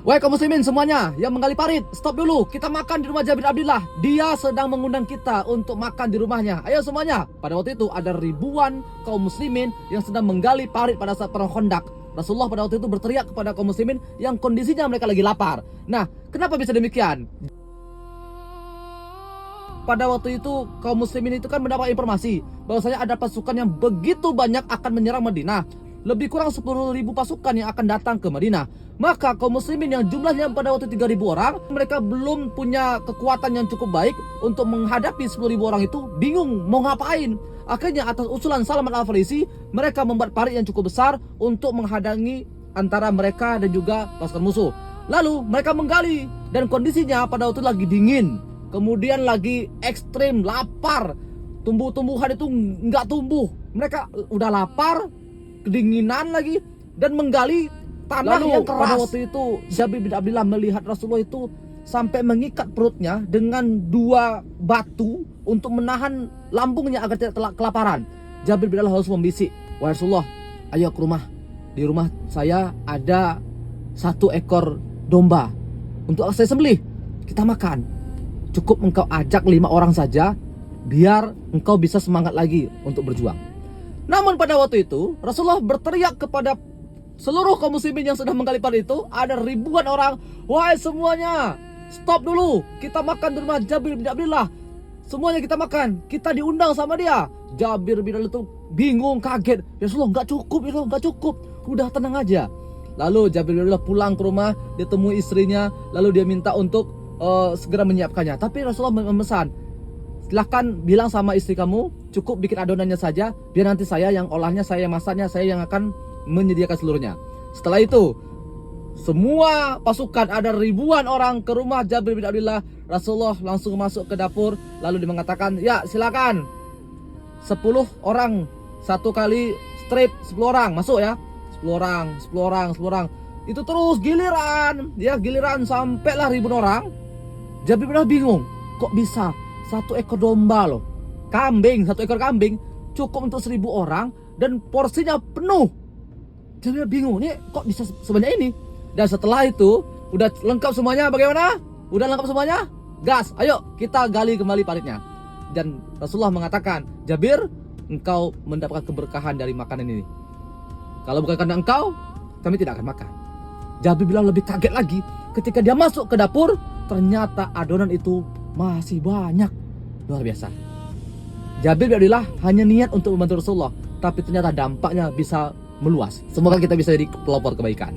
Wahai kaum muslimin semuanya yang menggali parit, stop dulu. Kita makan di rumah Jabir bin Abdillah. Dia sedang mengundang kita untuk makan di rumahnya. Ayo semuanya. Pada waktu itu ada ribuan kaum muslimin yang sedang menggali parit pada saat perang Khandaq. Rasulullah pada waktu itu berteriak kepada kaum muslimin yang kondisinya mereka lagi lapar. Nah, kenapa bisa demikian? Pada waktu itu kaum muslimin itu kan mendapat informasi bahwasanya ada pasukan yang begitu banyak akan menyerang Madinah. Lebih kurang 10.000 pasukan yang akan datang ke Madinah. Maka kaum muslimin yang jumlahnya pada waktu 3.000 orang, mereka belum punya kekuatan yang cukup baik untuk menghadapi 10.000 orang itu, bingung mau ngapain. Akhirnya atas usulan Salman Al-Farisi, mereka membuat parit yang cukup besar untuk menghadangi antara mereka dan juga pasukan musuh. Lalu mereka menggali dan kondisinya pada waktu itu lagi dingin, kemudian lagi ekstrim lapar. Tumbuh-tumbuhan itu nggak tumbuh. Mereka udah lapar, kedinginan lagi, dan menggali tanah yang keras. Pada waktu itu Jabir bin Abdillah melihat Rasulullah itu sampai mengikat perutnya dengan 2 batu untuk menahan lambungnya agar tidak kelaparan. Jabir bin Abdillah harus membisik, "Wahai Rasulullah, ayo ke rumah. Di rumah saya ada 1 ekor domba untuk saya sembelih. Kita makan. Cukup engkau ajak 5 orang saja, biar engkau bisa semangat lagi untuk berjuang." Namun pada waktu itu Rasulullah berteriak kepada seluruh kaum muslimin yang sedang menggali parit itu, ada ribuan orang, "Wahai semuanya, stop dulu. Kita makan di rumah Jabir bin Abdillah. Semuanya kita makan. Kita diundang sama dia." Jabir bin Abdillah itu bingung, kaget. "Ya Rasulullah, nggak cukup, ya Rasulullah, nggak cukup. Udah tenang aja." Lalu Jabir bin Abdillah pulang ke rumah, dia temui istrinya, lalu dia minta untuk segera menyiapkannya. Tapi Rasulullah memesan, "Silahkan bilang sama istri kamu, cukup bikin adonannya saja, biar nanti saya yang olahnya, saya yang masaknya, saya yang akan menyediakan seluruhnya." Setelah itu semua pasukan, ada ribuan orang ke rumah Jabir bin Abdillah. Rasulullah langsung masuk ke dapur, lalu dia mengatakan, "Ya silakan, 10 orang, 1 kali strip 10 orang masuk ya, 10 orang, 10 orang, 10 orang." Itu terus giliran, ya giliran sampailah ribuan orang. Jabir bin Abdillah bingung, kok bisa 1 ekor domba loh, kambing, 1 ekor kambing cukup untuk 1.000 orang dan porsinya penuh. Jadi bingung, ini kok bisa sebanyak ini. Dan setelah itu udah lengkap semuanya, bagaimana? Udah lengkap semuanya? Gas, ayo kita gali kembali paritnya. Dan Rasulullah mengatakan, "Jabir, engkau mendapatkan keberkahan dari makanan ini. Kalau bukan karena engkau, kami tidak akan makan." Jabir bilang lebih kaget lagi ketika dia masuk ke dapur, ternyata adonan itu masih banyak. Luar biasa. Jabir bin Abdillah hanya niat untuk membantu Rasulullah, tapi ternyata dampaknya bisa meluas. Semoga kita bisa jadi pelopor kebaikan.